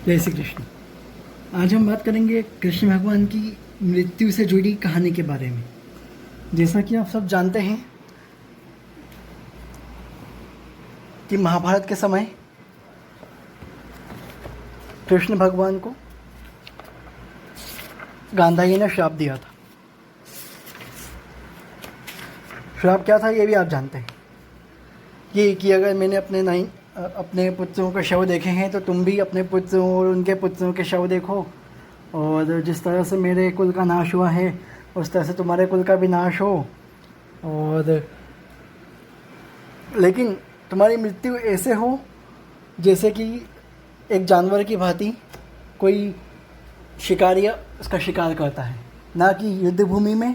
जय श्री कृष्ण। आज हम बात करेंगे कृष्ण भगवान की मृत्यु से जुड़ी कहानी के बारे में। जैसा कि आप सब जानते हैं कि महाभारत के समय कृष्ण भगवान को गांधारी ने श्राप दिया था। श्राप क्या था ये भी आप जानते हैं, ये कि अगर मैंने अपने पुत्रों के शव देखे हैं तो तुम भी अपने पुत्रों और उनके पुत्रों के शव देखो, और जिस तरह से मेरे कुल का नाश हुआ है उस तरह से तुम्हारे कुल का भी नाश हो। और लेकिन तुम्हारी मृत्यु ऐसे हो जैसे कि एक जानवर की भांति कोई शिकारी उसका शिकार करता है, ना कि युद्ध भूमि में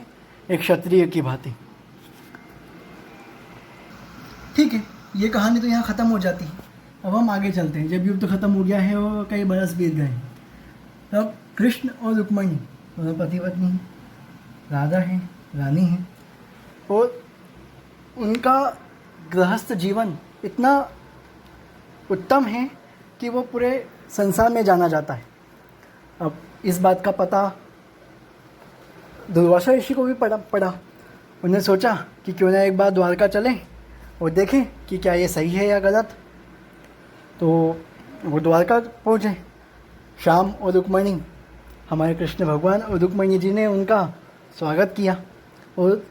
एक क्षत्रिय की भांति। ठीक है, ये कहानी तो यहाँ ख़त्म हो जाती है। अब हम आगे चलते हैं। जब युद्ध ख़त्म हो गया है और कई बरस बीत गए हैं, तब कृष्ण और रुक्मिणी दोनों पति पत्नी हैं, राधा है, रानी है, और उनका गृहस्थ जीवन इतना उत्तम है कि वो पूरे संसार में जाना जाता है। अब इस बात का पता दुर्वासा ऋषि को भी पड़ा। उन्हें सोचा कि क्यों ना एक बार द्वारका चलें और देखें कि क्या ये सही है या गलत। तो वो द्वारका पहुँचे। श्याम और रुक्मिणी, हमारे कृष्ण भगवान और रुक्मिणी जी ने उनका स्वागत किया और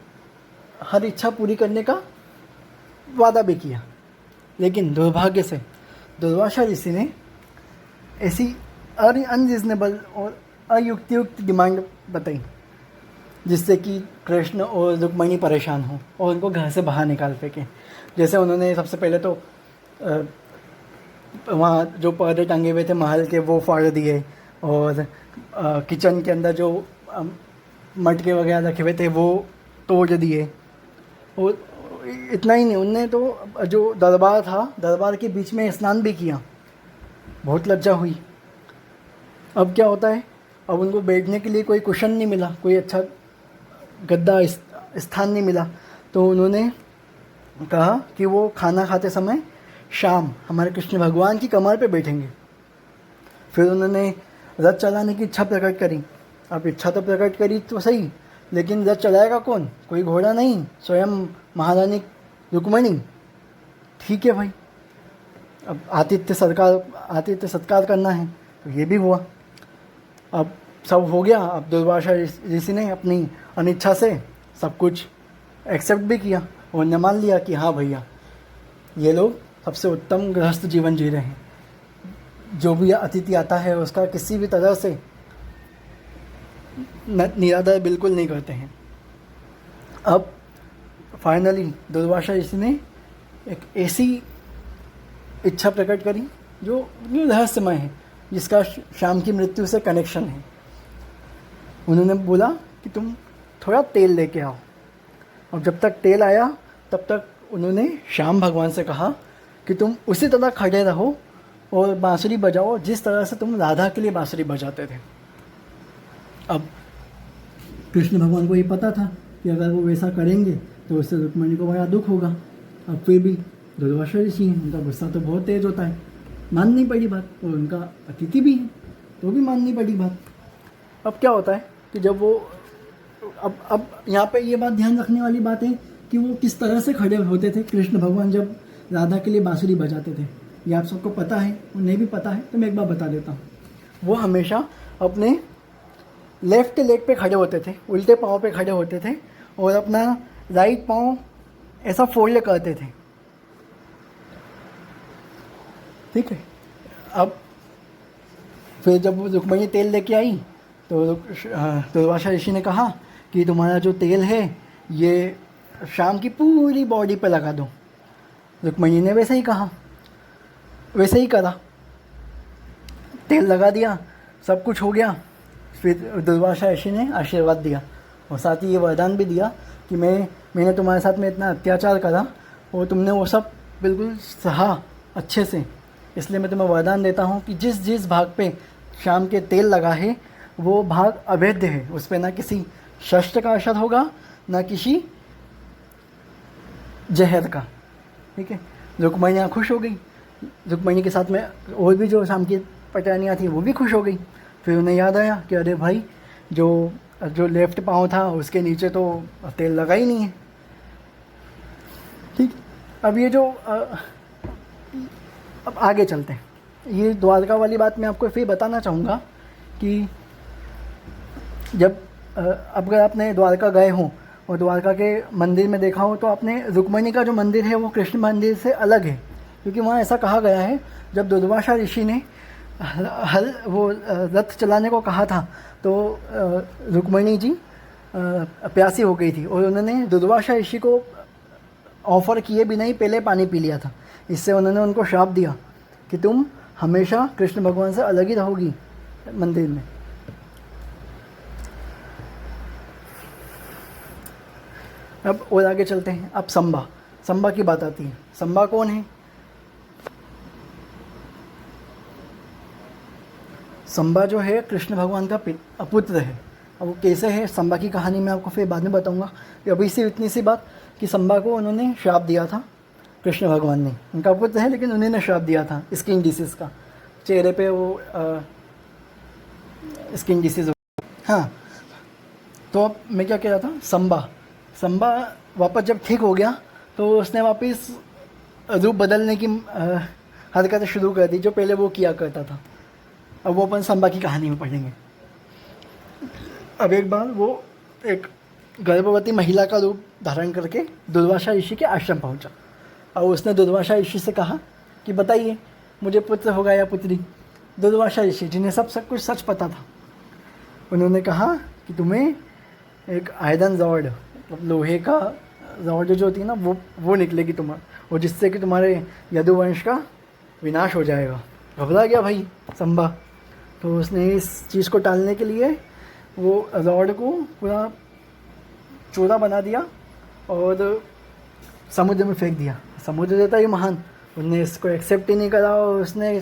हर इच्छा पूरी करने का वादा भी किया। लेकिन दुर्भाग्य से दुर्वासा ऋषि ने ऐसी अनरीजनेबल और अयुक्तियुक्त डिमांड बताई जिससे कि कृष्ण और रुक्मिणी परेशान हों और उनको घर से बाहर निकाल फेंकें। जैसे उन्होंने सबसे पहले तो वहाँ जो पर्दे टंगे हुए थे महल के वो फाड़ दिए, और किचन के अंदर जो मटके वगैरह रखे हुए थे वो तोड़ दिए। और इतना ही नहीं, उनने तो जो दरबार था, दरबार के बीच में स्नान भी किया। बहुत लज्जा हुई। अब क्या होता है, अब उनको बैठने के लिए कोई कुशन नहीं मिला, कोई अच्छा गद्दा स्थान नहीं मिला। तो उन्होंने कहा कि वो खाना खाते समय शाम हमारे कृष्ण भगवान की कमर पे बैठेंगे। फिर उन्होंने रथ चलाने की इच्छा प्रकट करी। अब इच्छा तो प्रकट करी तो सही, लेकिन रथ चलाएगा कौन? कोई घोड़ा नहीं, स्वयं महारानी रुक्मिणी। ठीक है भाई, अब आतिथ्य सत्कार करना है, तो ये भी हुआ। अब सब हो गया। अब दुर्वासा ऋषि ने अपनी अनिच्छा से सब कुछ एक्सेप्ट भी किया और उन्हें मान लिया कि हाँ भैया, ये लोग सबसे उत्तम गृहस्थ जीवन जी रहे हैं। जो भी अतिथि आता है उसका किसी भी तरह से निरादर बिल्कुल नहीं करते हैं। अब फाइनली दुर्वासा ऋषि ने एक ऐसी इच्छा प्रकट करी जो रहस्यमय है, जिसका शाम की मृत्यु से कनेक्शन है। उन्होंने बोला कि तुम थोड़ा तेल लेके आओ। और जब तक तेल आया तब तक उन्होंने श्याम भगवान से कहा कि तुम उसी तरह खड़े रहो और बांसुरी बजाओ जिस तरह से तुम राधा के लिए बांसुरी बजाते थे। अब कृष्ण भगवान को ये पता था कि अगर वो वैसा करेंगे तो उससे रुक्मिणी को बड़ा दुख होगा। अब फिर भी दुर्वासा ऋषि हैं, उनका गुस्सा तो बहुत तेज होता है, माननी पड़ी बात, और उनका अतिथि भी है तो भी माननी पड़ी बात। अब क्या होता है कि जब वो अब यहाँ पे ये बात ध्यान रखने वाली बात है कि वो किस तरह से खड़े होते थे कृष्ण भगवान जब राधा के लिए बांसुरी बजाते थे। ये आप सबको पता है, उन्हें भी पता है, तो मैं एक बार बता देता हूँ। वो हमेशा अपने लेफ्ट लेग पे खड़े होते थे, उल्टे पाँव पे खड़े होते थे, और अपना राइट पाँव ऐसा फोल्ड करते थे। ठीक है। अब फिर जब रुक्मिणी तेल लेके आई तो दुर्वासा ऋषि ने कहा कि तुम्हारा जो तेल है ये शाम की पूरी बॉडी पे लगा दो। रुक्मिणी ने वैसे ही कहा, वैसे ही करा, तेल लगा दिया, सब कुछ हो गया। फिर दुर्वासा ऋषि ने आशीर्वाद दिया और साथ ही ये वरदान भी दिया कि मैंने तुम्हारे साथ में इतना अत्याचार करा और तुमने वो सब बिल्कुल सहा अच्छे से, इसलिए मैं तुम्हें वरदान देता हूँ कि जिस जिस भाग पे शाम के तेल लगा है वो भाग अवैध है, उस पर ना किसी शस्त्र का असर होगा ना किसी जहर का। ठीक है। रुक्मिणी खुश हो गई। रुक्मिणी के साथ में और भी जो शाम के पटरानियाँ थी वो भी खुश हो गई। फिर उन्हें याद आया कि अरे भाई, जो जो लेफ्ट पाँव था उसके नीचे तो तेल लगा ही नहीं है। ठीक, अब ये जो अब आगे चलते हैं। ये द्वारका वाली बात मैं आपको फिर बताना चाहूँगा कि जब अगर आपने द्वारका गए हों और द्वारका के मंदिर में देखा हो तो आपने रुक्मिणी का जो मंदिर है वो कृष्ण मंदिर से अलग है, क्योंकि वहाँ ऐसा कहा गया है जब दुर्वासा ऋषि ने वो रथ चलाने को कहा था तो रुक्मिणी जी प्यासी हो गई थी और उन्होंने दुर्वासा ऋषि को ऑफ़र किए बिना ही पहले पानी पी लिया था। इससे उन्होंने उनको श्राप दिया कि तुम हमेशा कृष्ण भगवान से अलग ही रहोगी मंदिर में। अब और आगे चलते हैं। अब संबा की बात आती है। संबा कौन है? संबा जो है कृष्ण भगवान का पुत्र है। अब वो कैसे है, संबा की कहानी मैं आपको फिर बाद में बताऊंगा। अभी से इतनी सी बात कि संबा को उन्होंने श्राप दिया था कृष्ण भगवान ने। उनका पुत्र है लेकिन उन्होंने श्राप दिया था स्किन डिसीज़ का, चेहरे पे वो स्किन डिसीज़। हाँ, तो अब मैं क्या कह रहा था, संबा वापस जब ठीक हो गया तो उसने वापस रूप बदलने की हरकतें शुरू कर दी जो पहले वो किया करता था। अब वो अपन संबा की कहानी में पढ़ेंगे। अब एक बार वो एक गर्भवती महिला का रूप धारण करके दुर्वासा ऋषि के आश्रम पहुंचा और उसने दुर्वासा ऋषि से कहा कि बताइए मुझे पुत्र होगा या पुत्री। दुर्वासा ऋषि जिन्हें सब कुछ सच पता था, उन्होंने कहा कि तुम्हें एक आयरन रॉड, मतलब लोहे का रॉड जो होती है ना, वो निकलेगी तुम्हारा, और जिससे कि तुम्हारे यदुवंश का विनाश हो जाएगा। घबरा गया भाई संबा, तो उसने इस चीज़ को टालने के लिए वो रॉड को पूरा चूरा बना दिया और समुद्र में फेंक दिया। समुद्र देता ही महान, उसने इसको एक्सेप्ट ही नहीं करा और उसने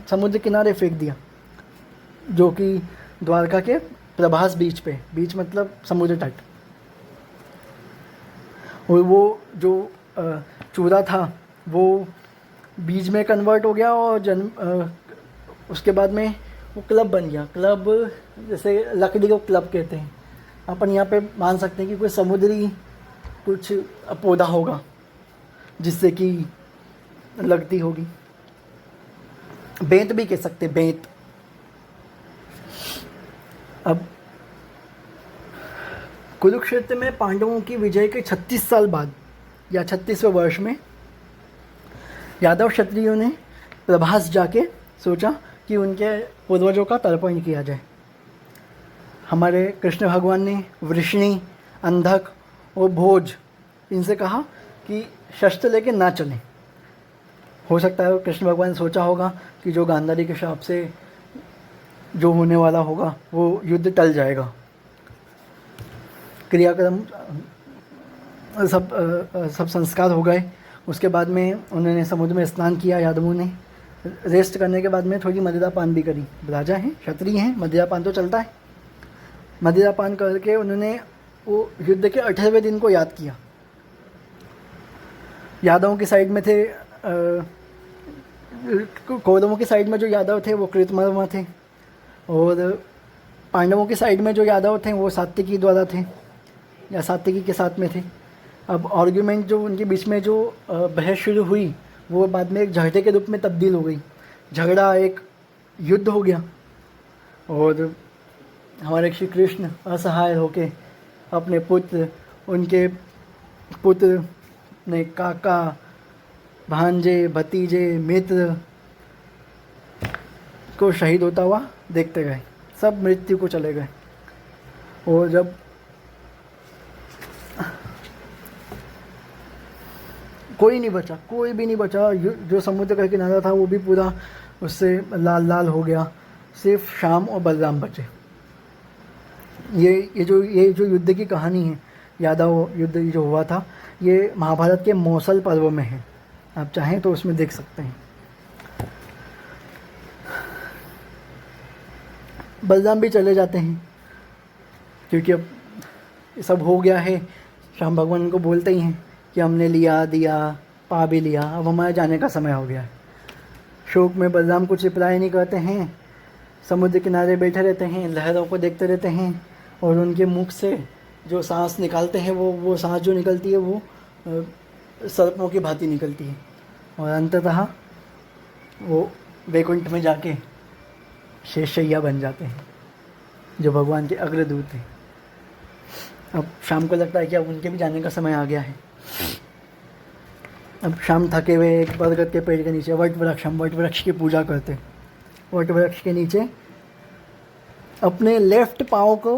समुद्र किनारे फेंक दिया, जो कि द्वारका के प्रभास बीच पे, बीच मतलब समुद्र तट। और वो जो चूरा था वो बीज में कन्वर्ट हो गया और उसके बाद में वो क्लब बन गया। क्लब जैसे लकड़ी को क्लब कहते हैं, अपन यहाँ पे मान सकते हैं कि कोई समुद्री कुछ पौधा होगा जिससे कि लगती होगी। बेंत भी कह सकते, बेंत। अब कुरुक्षेत्र में पांडवों की विजय के 36 साल बाद या 36वें वर्ष में यादव क्षत्रियों ने प्रभास जाके सोचा कि उनके पूर्वजों का तर्पण किया जाए। हमारे कृष्ण भगवान ने वृष्णि, अंधक और भोज इनसे कहा कि शस्त्र लेके ना चलें। हो सकता है कृष्ण भगवान ने सोचा होगा कि जो गांधारी के श्राप से जो होने वाला होगा वो युद्ध टल जाएगा। क्रियाक्रम सब संस्कार हो गए। उसके बाद में उन्होंने समुद्र में स्नान किया। यादवों ने रेस्ट करने के बाद में थोड़ी मदिरा पान भी करी। राजा हैं, क्षत्रिय हैं, मदिरा पान तो चलता है। मदिरा पान करके उन्होंने वो युद्ध के 18वें दिन को याद किया। यादवों की साइड में थे, कौरवों की साइड में जो यादव थे वो कृतवर्मा थे, और पांडवों की साइड में जो यादव थे वो सात्विकी द्वारा थे या सात्विकी के साथ में थे। अब आर्ग्यूमेंट जो उनके बीच में जो बहस शुरू हुई वो बाद में एक झगड़े के रूप में तब्दील हो गई। झगड़ा एक युद्ध हो गया और हमारे श्री कृष्ण असहाय होके अपने पुत्र, उनके पुत्र ने काका, भांजे, भतीजे, मित्र को शहीद होता हुआ देखते गए। सब मृत्यु को चले गए। और जब कोई नहीं बचा, कोई भी नहीं बचा, जो समुद्र का किनारा था वो भी पूरा उससे लाल लाल हो गया। सिर्फ श्याम और बलराम बचे। ये जो युद्ध की कहानी है, यादव युद्ध जो हुआ था, ये महाभारत के मौसल पर्व में है। आप चाहें तो उसमें देख सकते हैं। बलराम भी चले जाते हैं क्योंकि अब सब हो गया है। श्याम भगवान को बोलते ही हैं कि हमने लिया, दिया, पा भी लिया, अब हमारे जाने का समय हो गया है। शोक में बलराम कुछ रिप्लाई नहीं करते हैं, समुद्र किनारे बैठे रहते हैं, लहरों को देखते रहते हैं और उनके मुख से जो सांस निकालते हैं वो सांस जो निकलती है वो सर्पों की भांति निकलती है और अंततः वो वैकुंठ में जाके शेषशैया बन जाते हैं जो भगवान के अग्रदूत हैं। अब शाम को लगता है कि अब उनके भी जाने का समय आ गया है। अब शाम थके हुए एक बरगद के पेड़ के नीचे वट वृक्ष की पूजा करते। वट वृक्ष के नीचे अपने लेफ्ट पाँव को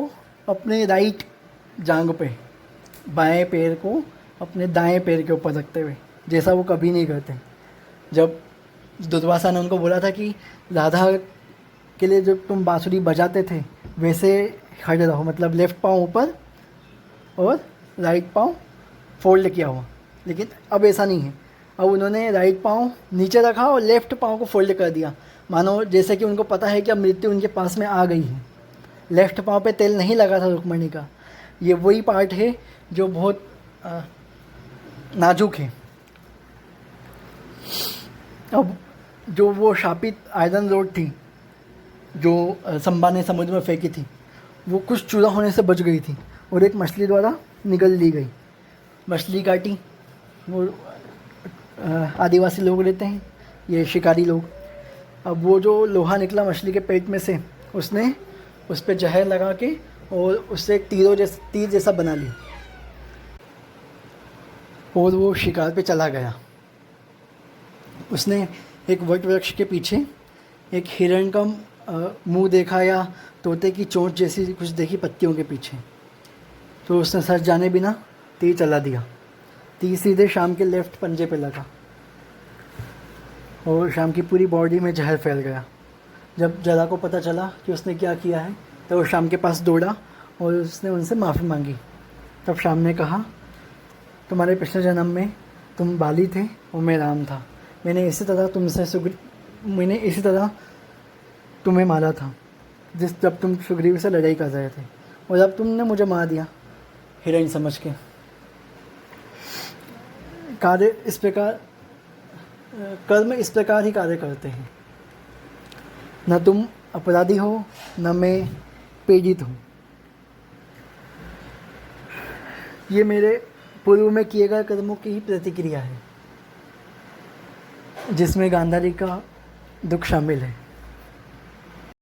अपने राइट जांघ पे, बाएं पैर को अपने दाएं पैर के ऊपर रखते हुए, जैसा वो कभी नहीं करते। जब दुर्वासा ने उनको बोला था कि राधा के लिए जब तुम बांसुरी बजाते थे वैसे खड़े रहो, मतलब लेफ्ट पाँव ऊपर और राइट पाँव फोल्ड किया हुआ, लेकिन अब ऐसा नहीं है। अब उन्होंने राइट पाँव नीचे रखा और लेफ्ट पाँव को फोल्ड कर दिया, मानो जैसे कि उनको पता है कि अब मृत्यु उनके पास में आ गई है। लेफ्ट पाँव पे तेल नहीं लगा था रुक्मणी का। ये वही पार्ट है जो बहुत नाजुक है। अब जो वो शापित आयरन रोड थी जो संबा ने समुद्र में फेंकी थी, वो कुछ चूरा होने से बच गई थी और एक मछली द्वारा निगल ली गई। मछली काटी, वो आदिवासी लोग रहते हैं, ये शिकारी लोग। अब वो जो लोहा निकला मछली के पेट में से, उसने उस पर जहर लगा के और उससे एक तीर जैसा बना ली और वो शिकार पे चला गया। उसने एक वट वृक्ष के पीछे एक हिरण का मुंह देखा या तोते की चोंच जैसी कुछ देखी पत्तियों के पीछे, तो उसने सच जाने बिना तीर चला दिया। तीर सीधे शाम के लेफ्ट पंजे पे लगा और शाम की पूरी बॉडी में जहर फैल गया। जब जरा को पता चला कि उसने क्या किया है तो वो शाम के पास दौड़ा और उसने उनसे माफ़ी मांगी। तब शाम ने कहा, तुम्हारे पिछले जन्म में तुम बाली थे और मैं राम था। मैंने इसी तरह तुम्हें मारा था जब तुम सुग्रीव से लड़ाई कर रहे थे, और अब तुमने मुझे मार दिया हिरण समझ के। कर्म इस प्रकार ही कार्य करते हैं। न तुम अपराधी हो न मैं पीड़ित हूँ। ये मेरे पूर्व में किए गए कर्मों की ही प्रतिक्रिया है जिसमें गांधारी का दुख शामिल है।